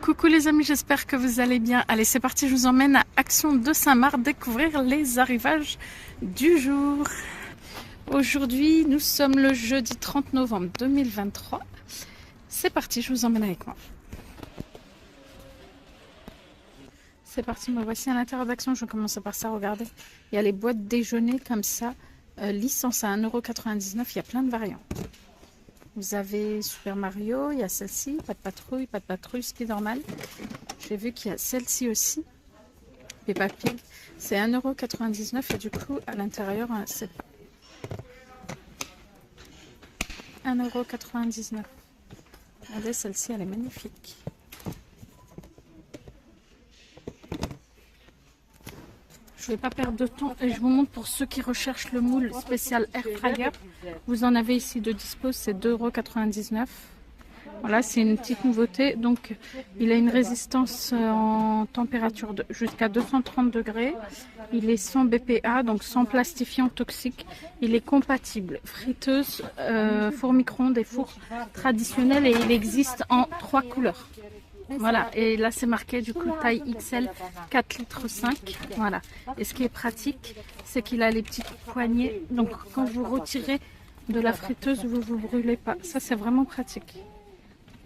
Coucou les amis, j'espère que vous allez bien. Allez, c'est parti, je vous emmène à Action de Saint-Marc découvrir les arrivages du jour. Aujourd'hui, nous sommes le jeudi 30 novembre 2023. C'est parti, je vous emmène avec moi. C'est parti, me voici à l'intérieur d'Action. Je vais commencer par ça, regardez. Il y a les boîtes déjeuner comme ça, licence à 1,99 €. Il y a plein de variants. Vous avez Super Mario, il y a celle-ci, pas de patrouille, Spiderman. J'ai vu qu'il y a celle-ci aussi, Peppa Pig. C'est 1,99 € et du coup, à l'intérieur, c'est 1,99 €. Regardez, celle-ci, elle est magnifique. Je ne vais pas perdre de temps et je vous montre pour ceux qui recherchent le moule spécial Air Fryer. Vous en avez ici de dispo, c'est 2,99 €. Voilà, c'est une petite nouveauté. Donc, il a une résistance en température jusqu'à 230 degrés. Il est sans BPA, donc sans plastifiant toxique. Il est compatible friteuse, four micro-ondes et four traditionnel et il existe en 3 couleurs. Voilà, et là c'est marqué du coup taille XL 4,5 litres. Voilà, et ce qui est pratique, c'est qu'il a les petites poignées. Donc quand vous retirez de la friteuse, vous ne vous brûlez pas. Ça c'est vraiment pratique.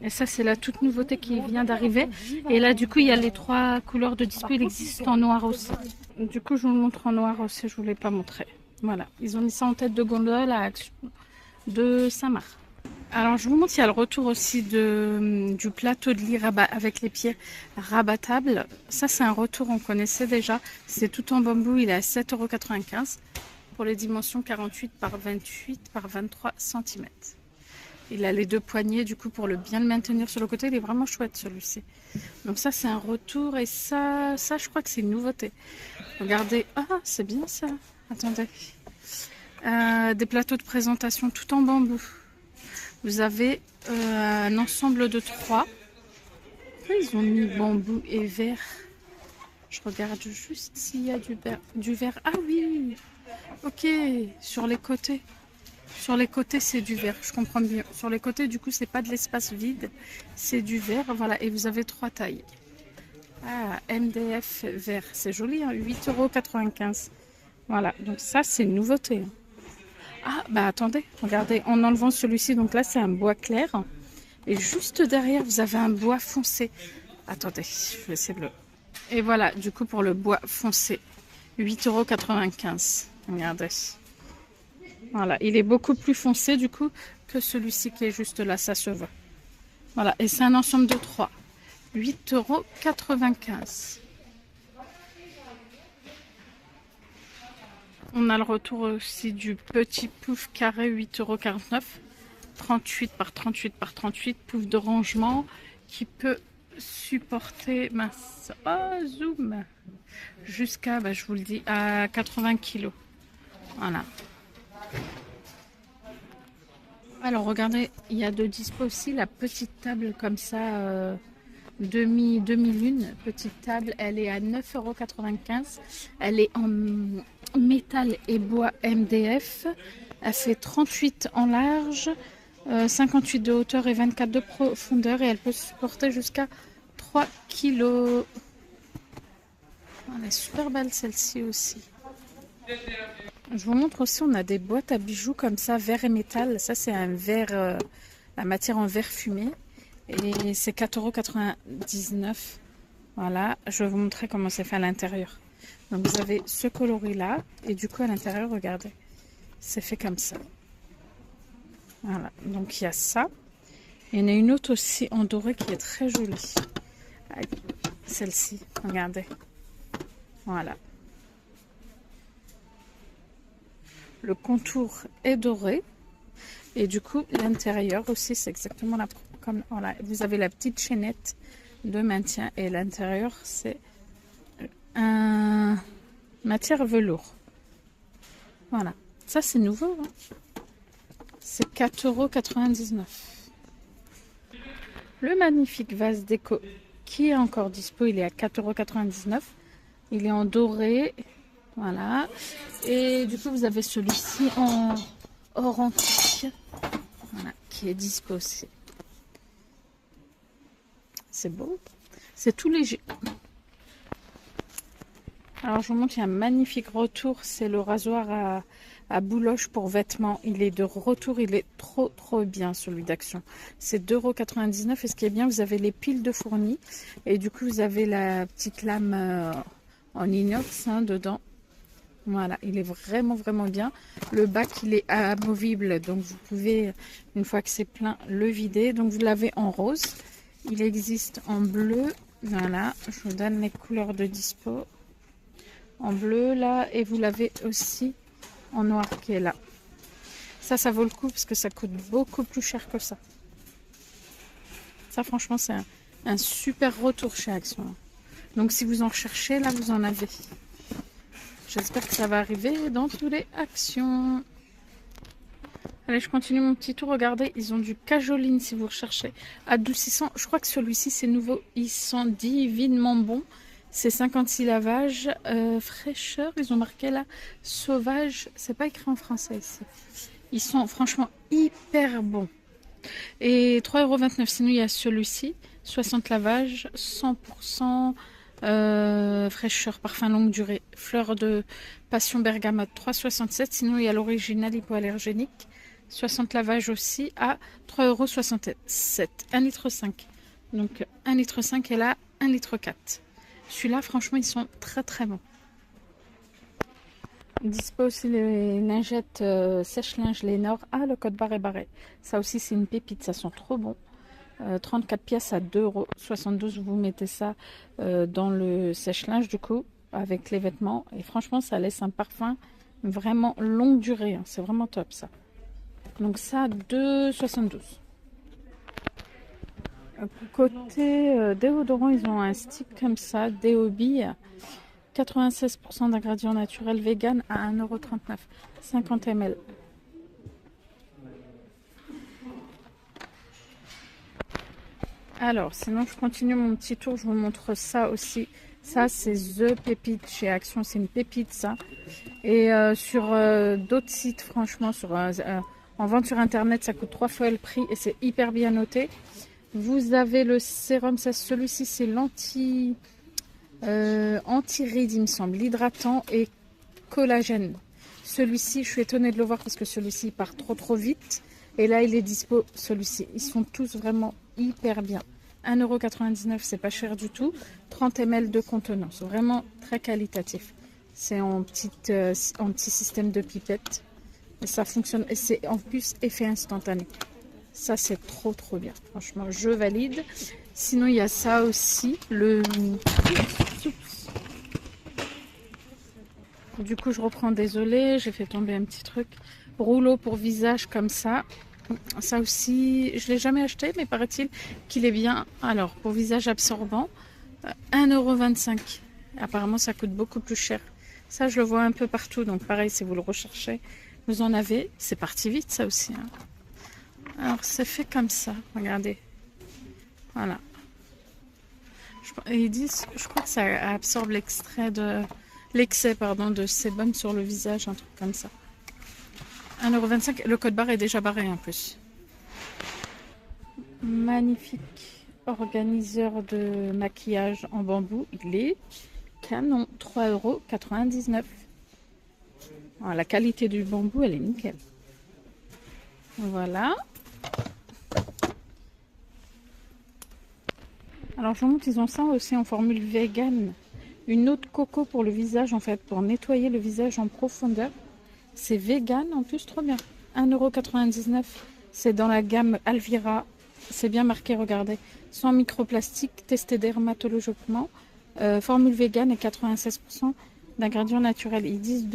Et ça c'est la toute nouveauté qui vient d'arriver. Et là du coup il y a les 3 couleurs de display, il existe en noir aussi. Du coup je vous le montre en noir aussi, je ne vous l'ai pas montré. Voilà, ils ont mis ça en tête de gondole à Action de Saint-Marc. Alors je vous montre, il y a le retour aussi du plateau de lit avec les pieds rabattables. Ça c'est un retour, on connaissait déjà. C'est tout en bambou, il est à 7,95 € pour les dimensions 48 par 28 par 23 cm. Il a les 2 poignées du coup pour bien le maintenir sur le côté. Il est vraiment chouette celui-ci. Donc ça c'est un retour et ça je crois que c'est une nouveauté. Regardez, ah c'est bien ça. Attendez. Des plateaux de présentation tout en bambou. Vous avez un ensemble de 3. Ils ont mis bambou et verre. Je regarde juste s'il y a du verre. Ah oui, ok, sur les côtés. Sur les côtés, c'est du verre, je comprends bien. Sur les côtés, du coup, c'est pas de l'espace vide, c'est du verre. Voilà, et vous avez 3 tailles. Ah, MDF vert, c'est joli, hein, 8,95 €. Voilà, donc ça, c'est une nouveauté. Ah, bah attendez, regardez, en enlevant celui-ci, donc là, c'est un bois clair. Et juste derrière, vous avez un bois foncé. Attendez, je vais essayer de le... Et voilà, du coup, pour le bois foncé, 8,95 €. Regardez. Voilà, il est beaucoup plus foncé, du coup, que celui-ci qui est juste là, ça se voit. Voilà, et c'est un ensemble de 3. 8,95 €. On a le retour aussi du petit pouf carré 8,49 €. 38 par 38 par 38, pouf de rangement qui peut supporter mince, zoom, jusqu'à, je vous le dis, à 80 kg. Voilà. Alors regardez, il y a de dispo aussi la petite table comme ça, demi-lune, petite table, elle est à 9,95 €. Elle est en métal et bois MDF. Elle fait 38 en large, 58 de hauteur et 24 de profondeur et elle peut supporter jusqu'à 3 kg. Elle est super belle celle-ci aussi. Je vous montre aussi, on a des boîtes à bijoux comme ça, verre et métal. Ça c'est un verre, la matière en verre fumé. Et c'est 4,99 €. Voilà, je vais vous montrer comment c'est fait à l'intérieur. Donc vous avez ce coloris là. Et du coup à l'intérieur, regardez. C'est fait comme ça. Voilà, donc il y a ça. Et il y en a une autre aussi en doré qui est très jolie. Celle-ci, regardez. Voilà. Le contour est doré. Et du coup, l'intérieur aussi, c'est exactement comme... Voilà, vous avez la petite chaînette de maintien. Et l'intérieur, c'est un matière velours. Voilà. Ça, c'est nouveau. Hein. C'est 4,99 €. Le magnifique vase déco qui est encore dispo, il est à 4,99 €. Il est en doré. Voilà. Et du coup, vous avez celui-ci en or antique. Voilà, qui est dispo aussi. C'est beau. C'est tout léger. Alors je vous montre, il y a un magnifique retour. C'est le rasoir à bouloche pour vêtements. Il est de retour, il est trop bien celui d'Action. C'est 2,99 € et ce qui est bien, vous avez les piles de fournis. Et du coup vous avez la petite lame en inox dedans. Voilà, il est vraiment bien. Le bac, il est amovible, donc vous pouvez, une fois que c'est plein, le vider. Donc vous l'avez en rose. Il existe en bleu. Voilà, je vous donne les couleurs de dispo. En bleu, là, et vous l'avez aussi en noir qui est là. Ça vaut le coup parce que ça coûte beaucoup plus cher que ça. Ça, franchement, c'est un super retour chez Action. Donc si vous en cherchez, là, vous en avez. J'espère que ça va arriver dans tous les Actions. Allez, je continue mon petit tour. Regardez, ils ont du cajoline si vous recherchez. Adoucissant. Je crois que celui-ci, c'est nouveau. Ils sont divinement bons. C'est 56 lavages. Fraîcheur, ils ont marqué là. Sauvage. C'est pas écrit en français ici. Ils sont franchement hyper bons. Et 3,29 €. Sinon, il y a celui-ci. 60 lavages. 100%. Fraîcheur, parfum longue durée, fleur de passion bergamote, 3,67 €. Sinon il y a l'original hypoallergénique, 60 lavages aussi à 3,67 €, 1,5 litre. Donc 1,5 litre et là 1,4 litre. Celui-là franchement ils sont très bons. Dispo aussi les lingettes sèche-linge Lénore. Ah, le code barre est barré. Ça aussi c'est une pépite, ça sent trop bon. 34 pièces à 2,72 €. Vous mettez ça dans le sèche-linge du coup avec les vêtements et franchement ça laisse un parfum vraiment longue durée, hein. C'est vraiment top ça. Donc ça 2,72 €. Côté déodorant, ils ont un stick comme ça, Déobi, 96% d'ingrédients naturels vegan à 1,39 €, 50 ml. Alors, sinon, je continue mon petit tour. Je vous montre ça aussi. Ça, c'est The Pépite chez Action. C'est une pépite, ça. Et sur d'autres sites, franchement, en vente sur Internet, ça coûte 3 fois le prix et c'est hyper bien noté. Vous avez le sérum. Celui-ci, c'est anti-rides, il me semble. L'hydratant et collagène. Celui-ci, je suis étonnée de le voir parce que celui-ci part trop vite. Et là, il est dispo, celui-ci. Ils sont tous vraiment hyper bien. 1,99 €, c'est pas cher du tout. 30 ml de contenance. Vraiment très qualitatif. C'est en petit système de pipette. Et ça fonctionne. Et c'est en plus effet instantané. Ça, c'est trop bien. Franchement, je valide. Sinon, il y a ça aussi. Du coup, je reprends. Désolée, j'ai fait tomber un petit truc. Rouleau pour visage comme ça. Ça aussi, je ne l'ai jamais acheté, mais paraît-il qu'il est bien. Alors, pour visage absorbant, 1,25 €. Apparemment, ça coûte beaucoup plus cher. Ça, je le vois un peu partout. Donc, pareil, si vous le recherchez, vous en avez. C'est parti vite, ça aussi, hein. Alors, c'est fait comme ça. Regardez. Voilà. Ils disent, je crois que ça absorbe l'excès de sébum sur le visage, un truc comme ça. 1,25 €. Le code barre est déjà barré en plus. Magnifique organiseur de maquillage en bambou. Il est canon. 3,99 €. La qualité du bambou, elle est nickel. Voilà. Alors je vous montre, ils ont ça aussi en formule vegan. Une eau de coco pour le visage, en fait, pour nettoyer le visage en profondeur. C'est vegan, en plus, trop bien. 1,99 €. C'est dans la gamme Alvira. C'est bien marqué, regardez. Sans microplastique, testé dermatologiquement. Formule vegan et 96% d'ingrédients naturels. Ils disent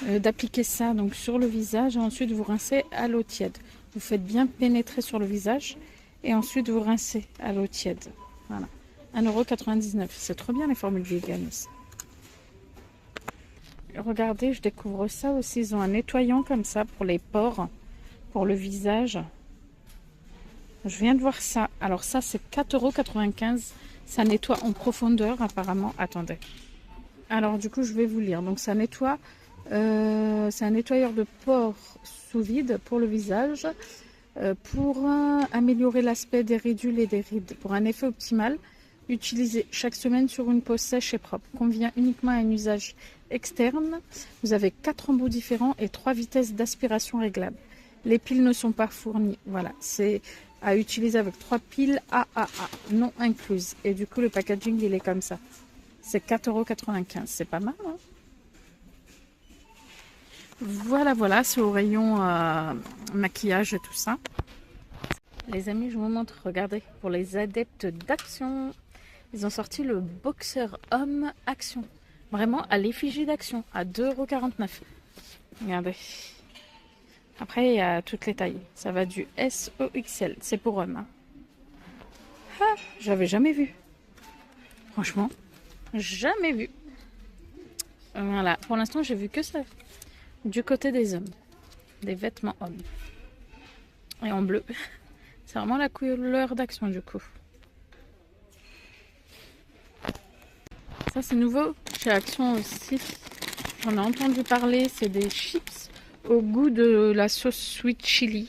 d'appliquer ça donc sur le visage et ensuite vous rincez à l'eau tiède. Vous faites bien pénétrer sur le visage et ensuite vous rincez à l'eau tiède. Voilà. 1,99 €. C'est trop bien les formules vegan aussi. Regardez, je découvre ça aussi. Ils ont un nettoyant comme ça pour les pores, pour le visage. Je viens de voir ça. Alors ça, c'est 4,95 €. Ça nettoie en profondeur apparemment. Attendez. Alors du coup, je vais vous lire. Donc ça nettoie. C'est un nettoyeur de pores sous vide pour le visage. Pour améliorer l'aspect des ridules et des rides. Pour un effet optimal, Utilisé chaque semaine sur une peau sèche et propre. Convient uniquement à un usage externe. Vous avez 4 embouts différents et 3 vitesses d'aspiration réglables. Les piles ne sont pas fournies. Voilà, c'est à utiliser avec 3 piles AAA, non incluses. Et du coup, le packaging, il est comme ça. C'est 4,95 €. C'est pas mal, hein? Voilà, voilà, c'est au rayon maquillage et tout ça. Les amis, je vous montre, regardez, pour les adeptes d'Action, ils ont sorti le boxeur homme Action. Vraiment à l'effigie d'Action, à 2,49 €. Regardez. Après, il y a toutes les tailles. Ça va du S au XL. C'est pour homme. Hein. Ah, j'avais jamais vu. Franchement, jamais vu. Voilà, pour l'instant, j'ai vu que ça. Du côté des hommes. Des vêtements hommes. Et en bleu. C'est vraiment la couleur d'Action du coup. Ça c'est nouveau chez Action aussi. J'en ai entendu parler. C'est des chips au goût de la sauce sweet chili.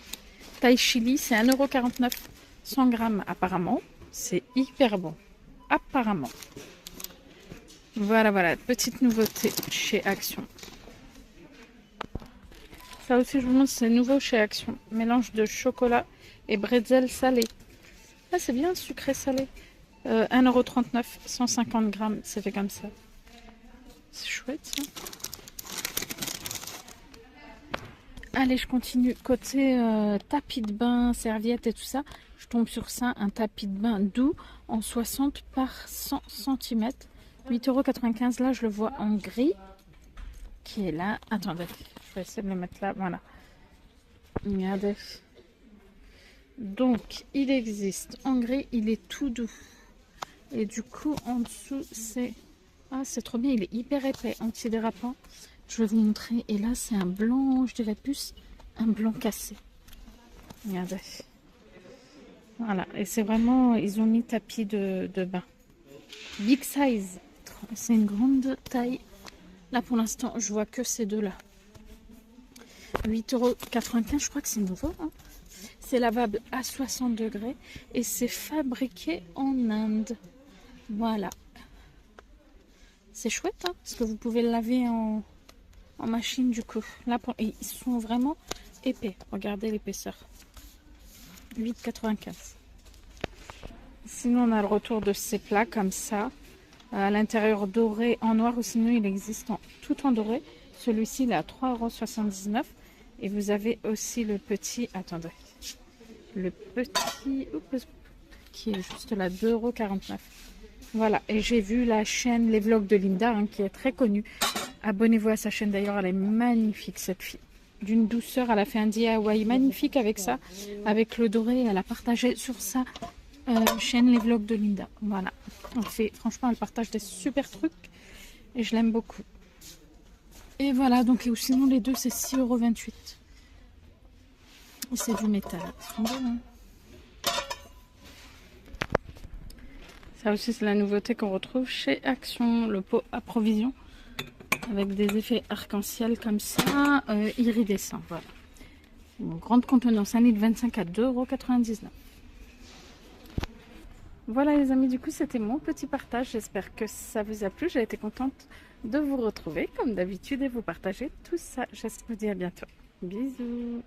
Taille chili, c'est 1,49 €. 100 grammes apparemment. C'est hyper bon. Apparemment. Voilà, voilà. Petite nouveauté chez Action. Ça aussi je vous montre, c'est nouveau chez Action. Mélange de chocolat et bretzel salé. Ah, c'est bien sucré salé. 1,39 €, 150 grammes. C'est fait comme ça. C'est chouette ça. Allez, je continue. Côté tapis de bain, serviettes et tout ça, je tombe sur ça. Un tapis de bain doux en 60 par 100 cm. 8,95 €. Là, je le vois en gris. Qui est là. Attendez, je vais essayer de le mettre là. Voilà. Regardez. Donc, il existe en gris, il est tout doux. Et du coup, en dessous, c'est... Ah, c'est trop bien, il est hyper épais, antidérapant. Je vais vous montrer. Et là, c'est un blanc, je dirais plus un blanc cassé. Regardez. Voilà, et c'est vraiment... Ils ont mis tapis de bain. Big size. C'est une grande taille. Là, pour l'instant, je vois que ces deux-là. 8,95 €, je crois que c'est nouveau. Hein. C'est lavable à 60 degrés et c'est fabriqué en Inde. Voilà. C'est chouette, hein, parce que vous pouvez le laver en machine du coup. Là, et ils sont vraiment épais. Regardez l'épaisseur. 8,95 €. Sinon, on a le retour de ces plats comme ça. À l'intérieur doré en noir ou sinon il existe tout en doré. Celui-ci il est à 3,79 € et vous avez aussi le petit, attendez, le petit qui est juste là, 2,49 €. Voilà, et j'ai vu la chaîne Les Vlogs de Linda hein, qui est très connue. Abonnez-vous à sa chaîne d'ailleurs, elle est magnifique cette fille. D'une douceur, elle a fait un DIY magnifique avec ça, avec le doré, elle a partagé sur sa chaîne Les Vlogs de Linda. Voilà, franchement elle partage des super trucs et je l'aime beaucoup. Et voilà, donc et sinon les deux c'est 6,28 €. C'est du métal, ils sont beaux, hein. Ça aussi c'est la nouveauté qu'on retrouve chez Action, le pot à provision avec des effets arc-en-ciel comme ça, iridescent. Voilà, une grande contenance, 1,25 litre à 2,99 €. Voilà les amis, du coup c'était mon petit partage, j'espère que ça vous a plu, j'ai été contente de vous retrouver comme d'habitude et vous partager tout ça. Je vous dis à bientôt, bisous.